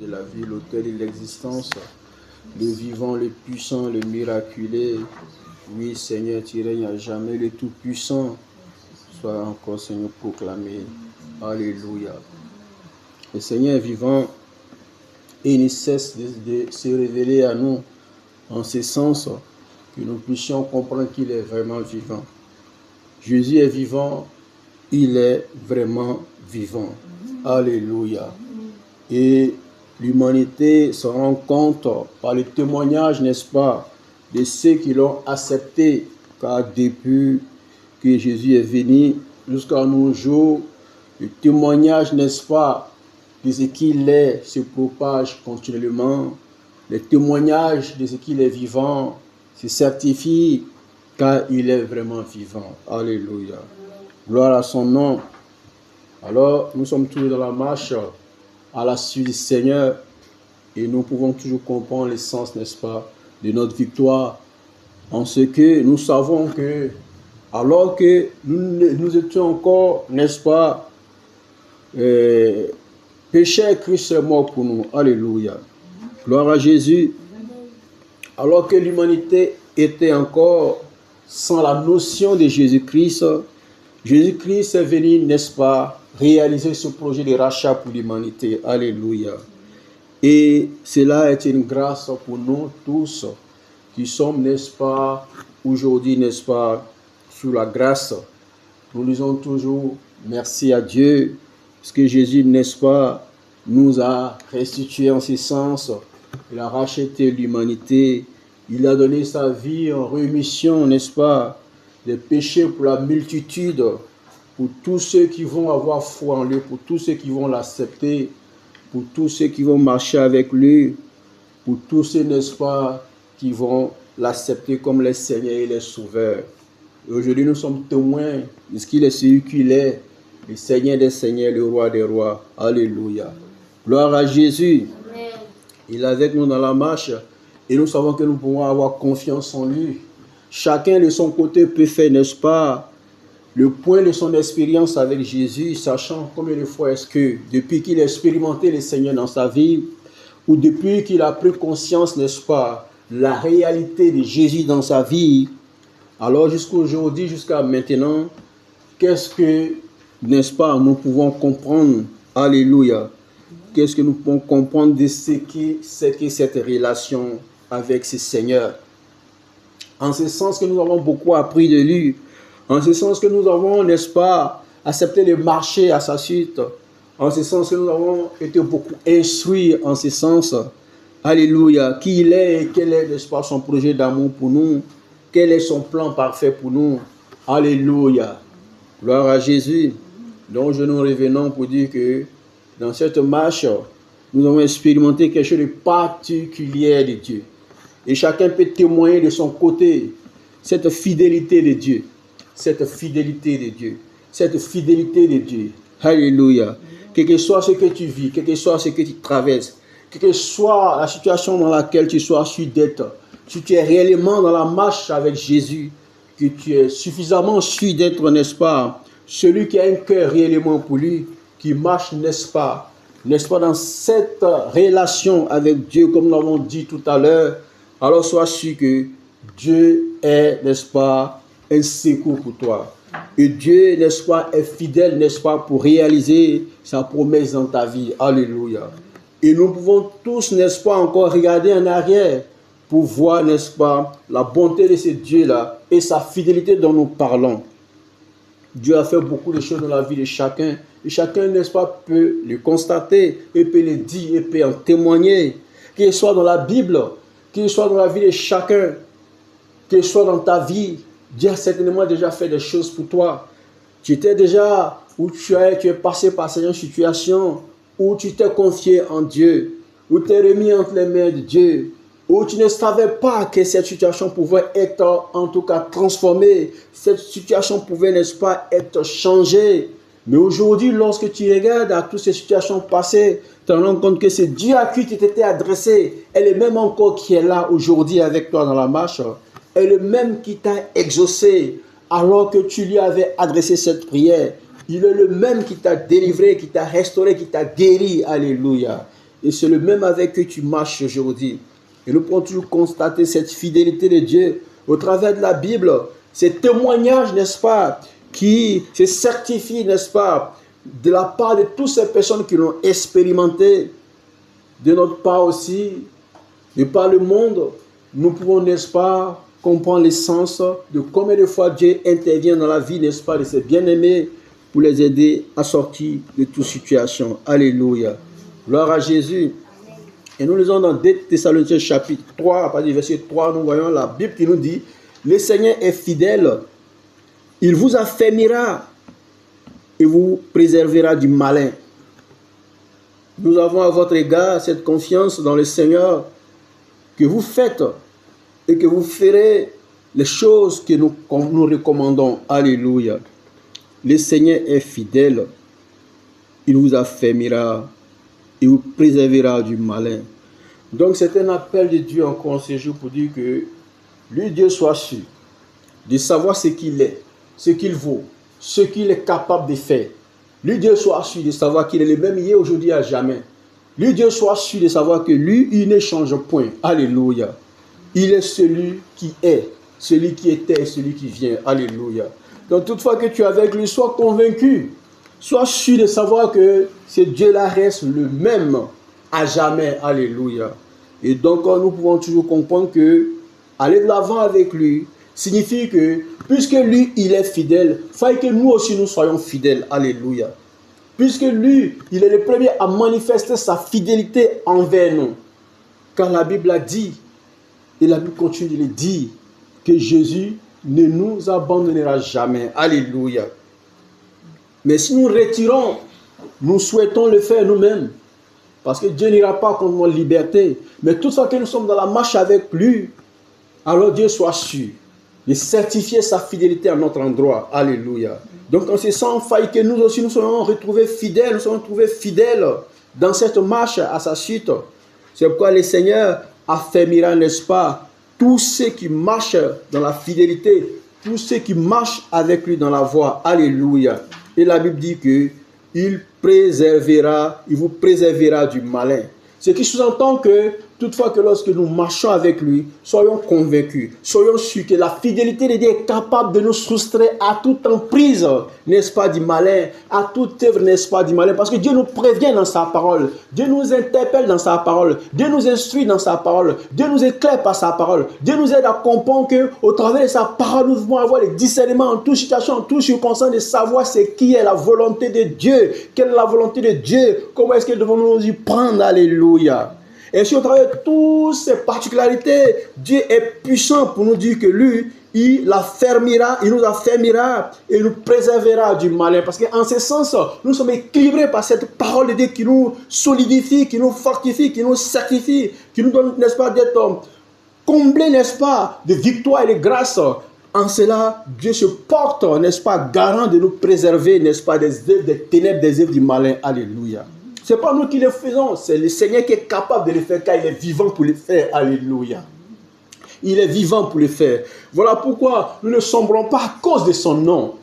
de la vie, l'auteur de l'existence, le vivant, le puissant, le miraculé. Oui, Seigneur, tu règnes à jamais, le tout-puissant. Sois encore, Seigneur, proclamé. Alléluia. Le Seigneur est vivant et il ne cesse de se révéler à nous en ce sens que nous puissions comprendre qu'il est vraiment vivant. Jésus est vivant, il est vraiment vivant. Alléluia. Et l'humanité se rend compte par le témoignage, n'est-ce pas, de ceux qui l'ont accepté, car depuis que Jésus est venu jusqu'à nos jours, le témoignage, n'est-ce pas, de ce qu'il est se propage continuellement. Le témoignage de ce qu'il est vivant se certifie car il est vraiment vivant. Alléluia. Gloire à son nom. Alors, nous sommes toujours dans la marche à la suite du Seigneur et nous pouvons toujours comprendre le sens, n'est-ce pas, de notre victoire en ce que nous savons que alors que nous étions encore, n'est-ce pas, pécheurs, Christ est mort pour nous. Alléluia. Gloire à Jésus. Alors que l'humanité était encore sans la notion de Jésus-Christ, Jésus-Christ est venu, n'est-ce pas, réaliser ce projet de rachat pour l'humanité. Alléluia. Et cela est une grâce pour nous tous qui sommes, n'est-ce pas, aujourd'hui, n'est-ce pas, sous la grâce. Nous disons toujours merci à Dieu, parce que Jésus, n'est-ce pas, nous a restitué en ce sens. Il a racheté l'humanité. Il a donné sa vie en rémission, n'est-ce pas, des péchés pour la multitude, pour tous ceux qui vont avoir foi en lui, pour tous ceux qui vont l'accepter, pour tous ceux qui vont marcher avec lui, pour tous ceux, n'est-ce pas, qui vont l'accepter comme le Seigneur et le Sauveur. Et aujourd'hui, nous sommes témoins de ce qu'il est, celui qu'il est, le Seigneur des Seigneurs, le Roi des Rois. Alléluia. Gloire à Jésus. Amen. Il est avec nous dans la marche et nous savons que nous pouvons avoir confiance en lui. Chacun de son côté peut faire, n'est-ce pas, le point de son expérience avec Jésus, sachant combien de fois est-ce que, depuis qu'il a expérimenté le Seigneur dans sa vie, ou depuis qu'il a pris conscience, n'est-ce pas, la réalité de Jésus dans sa vie, alors jusqu'à aujourd'hui, jusqu'à maintenant, qu'est-ce que, n'est-ce pas, nous pouvons comprendre, alléluia, qu'est-ce que nous pouvons comprendre de ce qu'est cette relation avec ce Seigneur. En ce sens que nous avons beaucoup appris de lui, en ce sens que nous avons, n'est-ce pas, accepté de marcher à sa suite, en ce sens que nous avons été beaucoup instruits en ce sens, alléluia, qui il est et quel est, n'est-ce pas, son projet d'amour pour nous, quel est son plan parfait pour nous, alléluia, gloire à Jésus. Donc je nous revenons pour dire que dans cette marche, nous avons expérimenté quelque chose de particulier de Dieu. Et chacun peut témoigner de son côté cette fidélité de Dieu. Cette fidélité de Dieu. Cette fidélité de Dieu. Alléluia. Quel que soit ce que tu vis, quel que soit ce que tu traverses, quelle que soit la situation dans laquelle tu sois sûr d'être, si tu es réellement dans la marche avec Jésus, que tu es suffisamment sûr d'être, n'est-ce pas, celui qui a un cœur réellement pour lui, qui marche, n'est-ce pas, dans cette relation avec Dieu, comme nous l'avons dit tout à l'heure, alors sois sûr que Dieu est, n'est-ce pas, un secours pour toi. Et Dieu, n'est-ce pas, est fidèle, n'est-ce pas, pour réaliser sa promesse dans ta vie. Alléluia. Et nous pouvons tous, n'est-ce pas, encore regarder en arrière pour voir, n'est-ce pas, la bonté de ce Dieu-là et sa fidélité dont nous parlons. Dieu a fait beaucoup de choses dans la vie de chacun. Et chacun, n'est-ce pas, peut le constater et peut le dire et peut en témoigner. Qu'il soit dans la Bible, qu'il soit dans la vie de chacun, qu'il soit dans ta vie, Dieu a certainement déjà fait des choses pour toi. Tu étais déjà où tu es passé par cette situation, où tu t'es confié en Dieu, où tu es remis entre les mains de Dieu, où tu ne savais pas que cette situation pouvait être en tout cas transformée, cette situation pouvait, n'est-ce pas, être changée. Mais aujourd'hui, lorsque tu regardes à toutes ces situations passées, tu te rends compte que c'est Dieu à qui tu t'étais adressé, elle est même encore qui est là aujourd'hui avec toi dans la marche, est le même qui t'a exaucé alors que tu lui avais adressé cette prière. Il est le même qui t'a délivré, qui t'a restauré, qui t'a guéri. Alléluia. et c'est le même avec que tu marches aujourd'hui. Et nous pouvons toujours constater cette fidélité de Dieu au travers de la Bible, ces témoignages, n'est-ce pas, qui se certifient, n'est-ce pas, de la part de toutes ces personnes qui l'ont expérimenté, de notre part aussi, de par le monde, nous pouvons, n'est-ce pas, comprendre l'essence de combien de fois Dieu intervient dans la vie, n'est-ce pas, de ses bien-aimés pour les aider à sortir de toute situation. Alléluia. Gloire à Jésus. Et nous lisons dans 2 Thessaloniciens chapitre 3, à partir du verset 3, nous voyons la Bible qui nous dit, « Le Seigneur est fidèle, il vous affermira et vous préservera du malin. » Nous avons à votre égard cette confiance dans le Seigneur que vous faites et que vous ferez les choses que nous recommandons. Alléluia. Le Seigneur est fidèle, il vous affermira et vous préservera du malin. Donc c'est un appel de Dieu encore en ce jour pour dire que lui, Dieu, soit sûr de savoir ce qu'il est, ce qu'il vaut, ce qu'il est capable de faire. Lui, Dieu, soit sûr de savoir qu'il est le même hier, aujourd'hui, à jamais. Lui, Dieu, soit sûr de savoir que lui, il ne change point. Alléluia. Il est celui qui est, celui qui était et celui qui vient. Alléluia. Donc toutefois que tu es avec lui, sois convaincu. Sois sûr de savoir que ce Dieu-là reste le même à jamais. Alléluia. Et donc nous pouvons toujours comprendre que aller de l'avant avec lui signifie que puisque lui, il est fidèle, il faut que nous aussi nous soyons fidèles. Alléluia. Puisque lui, il est le premier à manifester sa fidélité envers nous. Car la Bible a dit, et la Bible continue de le dire, que Jésus ne nous abandonnera jamais. Alléluia. Mais si nous retirons, nous souhaitons le faire nous-mêmes. Parce que Dieu n'ira pas contre notre liberté. Mais toutefois que nous sommes dans la marche avec lui, alors Dieu soit sûr de certifier sa fidélité à notre endroit. Alléluia. Donc en ce sens, il faille que nous aussi nous soyons retrouvés fidèles, nous soyons retrouvés fidèles dans cette marche à sa suite. C'est pourquoi le Seigneur affermira, n'est-ce pas, tous ceux qui marchent dans la fidélité, tous ceux qui marchent avec lui dans la voie. Alléluia. Et la Bible dit que il vous préservera du malin. Ce qui sous-entend que toutefois que lorsque nous marchons avec lui, soyons convaincus, soyons sûrs que la fidélité de Dieu est capable de nous soustraire à toute emprise, n'est-ce pas, du malin, à toute œuvre, n'est-ce pas, du malin, parce que Dieu nous prévient dans sa parole, Dieu nous interpelle dans sa parole, Dieu nous instruit dans sa parole, Dieu nous éclaire par sa parole, Dieu nous aide à comprendre qu'au travers de sa parole, nous devons avoir le discernement en toute situation, en toute circonstance, de savoir ce qui est la volonté de Dieu, quelle est la volonté de Dieu, comment est-ce que devons nous y prendre. Alléluia. Et si au travers de toutes ces particularités, Dieu est puissant pour nous dire que lui, il nous affermira et nous préservera du malin. Parce qu'en ce sens, nous sommes équilibrés par cette parole de Dieu qui nous solidifie, qui nous fortifie, qui nous certifie, qui nous donne, n'est-ce pas, d'être comblés, n'est-ce pas, de victoire et de grâce. En cela, Dieu se porte, n'est-ce pas, garant de nous préserver, n'est-ce pas, des œuvres des ténèbres, des œuvres du malin. Alléluia. Ce n'est pas nous qui le faisons, c'est le Seigneur qui est capable de le faire car il est vivant pour le faire. Alléluia. Il est vivant pour le faire. Voilà pourquoi nous ne sombrons pas à cause de son nom.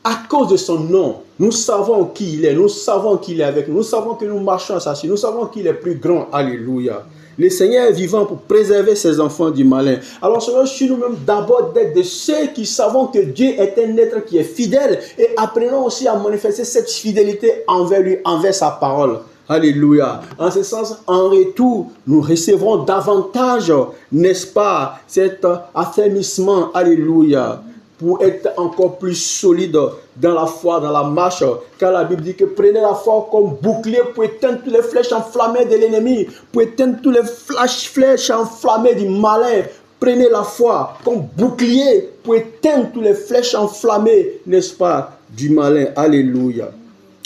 À cause de son nom, nous savons qui il est, nous savons qu'il est avec nous, nous savons que nous marchons à sa suite, nous savons qu'il est plus grand. Alléluia. Le Seigneur est vivant pour préserver ses enfants du malin. Alors soyons sur nous-mêmes d'abord d'être de ceux qui savons que Dieu est un être qui est fidèle et apprenons aussi à manifester cette fidélité envers lui, envers sa parole. Alléluia. En ce sens, en retour, nous recevrons davantage, n'est-ce pas, cet affermissement. Alléluia. Pour être encore plus solide dans la foi, dans la marche. Car la Bible dit que prenez la foi comme bouclier pour éteindre toutes les flèches enflammées de l'ennemi, pour éteindre toutes les flèches enflammées du malin. Prenez la foi comme bouclier pour éteindre toutes les flèches enflammées, n'est-ce pas, du malin. Alléluia.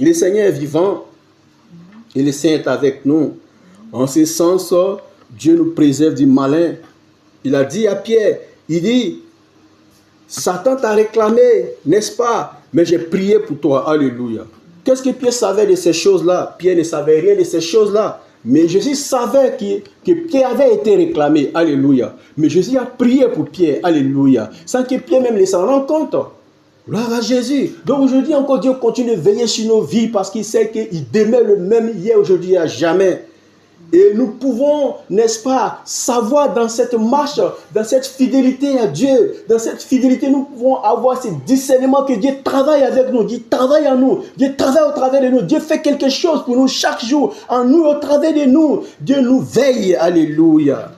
Le Seigneur est vivant et le Seigneur est avec nous. En ce sens, Dieu nous préserve du malin. Il a dit à Pierre, il dit, Satan t'a réclamé, n'est-ce pas? Mais j'ai prié pour toi. Alléluia. Qu'est-ce que Pierre savait de ces choses-là? Pierre ne savait rien de ces choses-là. Mais Jésus savait que Pierre avait été réclamé. Alléluia. Mais Jésus a prié pour Pierre. Alléluia. Sans que Pierre même s'en rende compte. Gloire à Jésus. Donc aujourd'hui encore, Dieu continue de veiller sur nos vies parce qu'il sait qu'il demeure le même hier, aujourd'hui, à jamais. Et nous pouvons, n'est-ce pas, savoir dans cette marche, dans cette fidélité à Dieu, dans cette fidélité, nous pouvons avoir ce discernement que Dieu travaille avec nous, Dieu travaille en nous, Dieu travaille au travers de nous, Dieu fait quelque chose pour nous chaque jour, en nous, au travers de nous, Dieu nous veille, alléluia.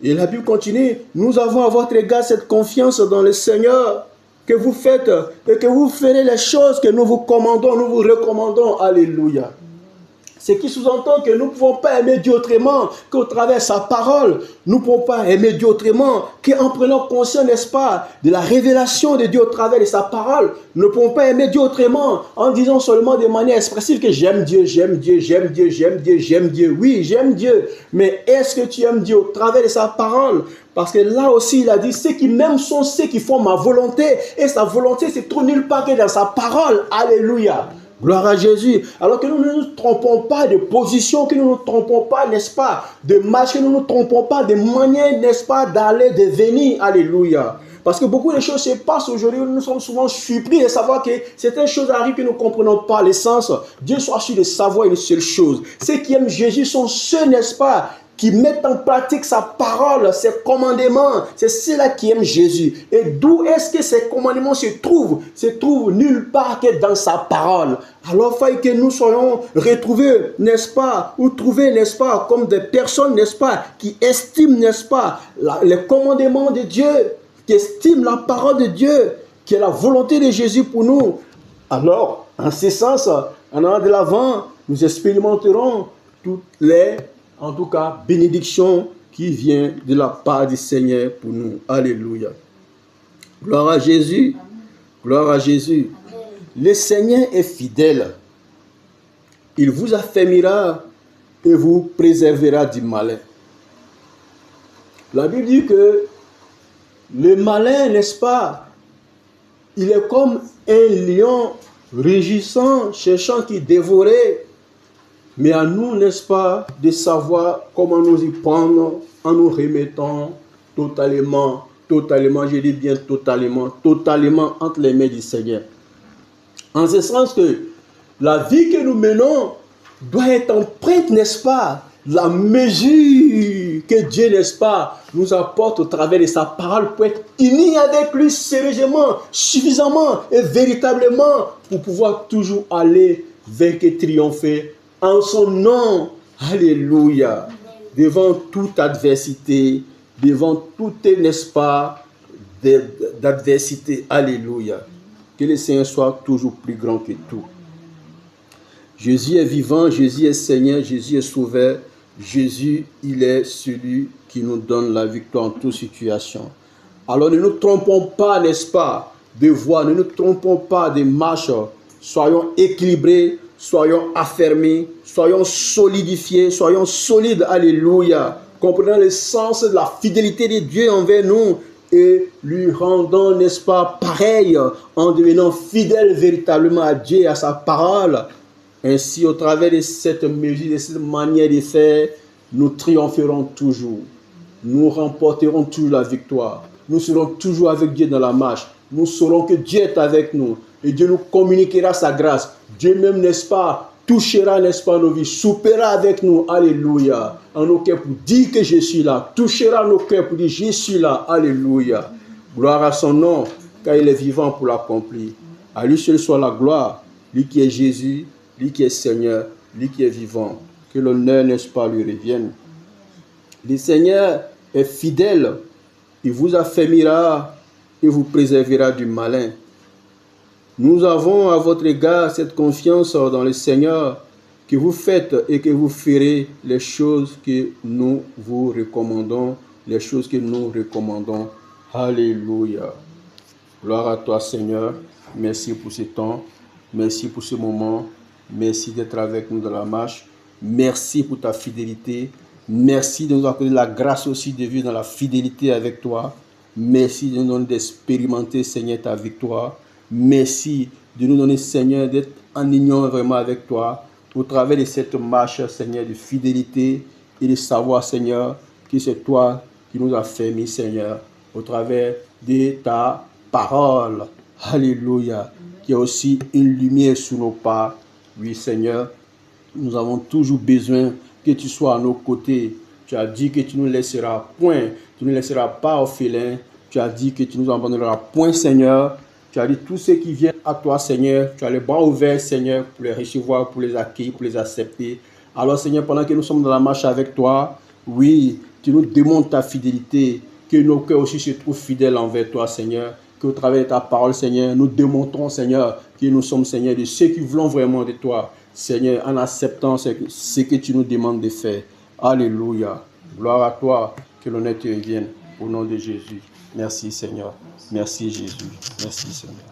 Et la Bible continue, nous avons à votre égard cette confiance dans le Seigneur, que vous faites et que vous ferez les choses que nous vous commandons, nous vous recommandons, alléluia. Ce qui sous-entend que nous ne pouvons pas aimer Dieu autrement qu'au travers de sa parole. Nous ne pouvons pas aimer Dieu autrement qu'en prenant conscience, n'est-ce pas, de la révélation de Dieu au travers de sa parole. Nous ne pouvons pas aimer Dieu autrement en disant seulement de manière expressive que j'aime Dieu, j'aime Dieu, j'aime Dieu, j'aime Dieu, j'aime Dieu. Oui, j'aime Dieu. Mais est-ce que tu aimes Dieu au travers de sa parole? Parce que là aussi, il a dit, ceux qui m'aiment sont ceux qui font ma volonté. Et sa volonté se trouve nulle part que dans sa parole. Alléluia. Gloire à Jésus. Alors que nous ne nous trompons pas de position, que nous ne nous trompons pas, n'est-ce pas, de marche, que nous ne nous trompons pas de manière, n'est-ce pas, d'aller, de venir. Alléluia. Parce que beaucoup de choses se passent aujourd'hui, nous sommes souvent surpris de savoir que certaines choses arrivent que nous ne comprenons pas l'essence. Dieu soit sûr de savoir une seule chose. Ceux qui aiment Jésus sont ceux, n'est-ce pas, qui mettent en pratique sa parole, ses commandements. C'est ceux-là qui aiment Jésus. Et d'où est-ce que ces commandements se trouvent? Se trouvent nulle part que dans sa parole. Alors, il faut que nous soyons retrouvés, n'est-ce pas, ou trouvés, n'est-ce pas, comme des personnes, n'est-ce pas, qui estiment, n'est-ce pas, les commandements de Dieu, qui estiment la parole de Dieu, qui est la volonté de Jésus pour nous. Alors, en ce sens, en allant de l'avant, nous expérimenterons toutes les, en tout cas, bénédictions qui viennent de la part du Seigneur pour nous. Alléluia. Gloire à Jésus. Gloire à Jésus. Le Seigneur est fidèle. Il vous affermira et vous préservera du malin. La Bible dit que le malin, n'est-ce pas, il est comme un lion rugissant, cherchant qui dévorer. Mais à nous, n'est-ce pas, de savoir comment nous y prendre en nous remettant totalement, je dis bien totalement entre les mains du Seigneur. En ce sens que la vie que nous menons doit être empreinte, n'est-ce pas, la mesure que Dieu, n'est-ce pas, nous apporte au travers de sa parole pour être unis avec lui sérieusement, suffisamment et véritablement pour pouvoir toujours aller vers et triompher en son nom. Alléluia. Devant toute adversité, devant toute, n'est-ce pas, d'adversité. Alléluia. Que le Seigneur soit toujours plus grand que tout. Jésus est vivant, Jésus est Seigneur, Jésus est Sauveur. Jésus, il est celui qui nous donne la victoire en toute situation. Alors ne nous trompons pas, n'est-ce pas, de voie, ne nous trompons pas de marche. Soyons équilibrés, soyons affermis, soyons solidifiés, soyons solides. Alléluia. Comprenons le sens de la fidélité de Dieu envers nous et lui rendant, n'est-ce pas, pareil, en devenant fidèle véritablement à Dieu et à sa parole. Ainsi, au travers de cette mesure, de cette manière de faire, nous triompherons toujours. Nous remporterons toujours la victoire. Nous serons toujours avec Dieu dans la marche. Nous saurons que Dieu est avec nous. Et Dieu nous communiquera sa grâce. Dieu même, n'est-ce pas, touchera, n'est-ce pas, nos vies, soupera avec nous. Alléluia. En nos cœurs pour dire que je suis là. Touchera nos cœurs pour dire je suis là. Alléluia. Gloire à son nom, car il est vivant pour l'accomplir. À lui seul soit la gloire. Lui qui est Jésus, lui qui est Seigneur, lui qui est vivant, que l'honneur, n'est-ce pas, lui revienne. Le Seigneur est fidèle, il vous affermira et vous préservera du malin. Nous avons à votre égard cette confiance dans le Seigneur, que vous faites et que vous ferez les choses que nous vous recommandons, les choses que nous recommandons. Alléluia. Gloire à toi, Seigneur. Merci pour ce temps, merci pour ce moment. Merci d'être avec nous dans la marche. Merci pour ta fidélité. Merci de nous accorder la grâce aussi de vivre dans la fidélité avec toi. Merci de nous donner d'expérimenter, Seigneur, ta victoire. Merci de nous donner, Seigneur, d'être en union vraiment avec toi. Au travers de cette marche, Seigneur, de fidélité et de savoir, Seigneur, que c'est toi qui nous as fait, Seigneur, au travers de ta parole. Alléluia. Qui a aussi une lumière sur nos pas. Oui, Seigneur, nous avons toujours besoin que tu sois à nos côtés. Tu as dit que tu ne nous laisseras point, tu ne nous laisseras pas orphelins. Tu as dit que tu ne nous abandonneras point, Seigneur. Tu as dit tous ceux qui viennent à toi, Seigneur, tu as les bras ouverts, Seigneur, pour les recevoir, pour les accueillir, pour les accepter. Alors, Seigneur, pendant que nous sommes dans la marche avec toi, oui, tu nous démontres ta fidélité, que nos cœurs aussi se trouvent fidèles envers toi, Seigneur, qu'au travers de ta parole, Seigneur, nous démontrons, Seigneur, que nous sommes, Seigneur, de ceux qui voulons vraiment de toi, Seigneur, en acceptant ce que tu nous demandes de faire. Alléluia. Gloire à toi, que l'honneur te revienne, au nom de Jésus. Merci, Seigneur. Merci, Jésus. Merci, Seigneur.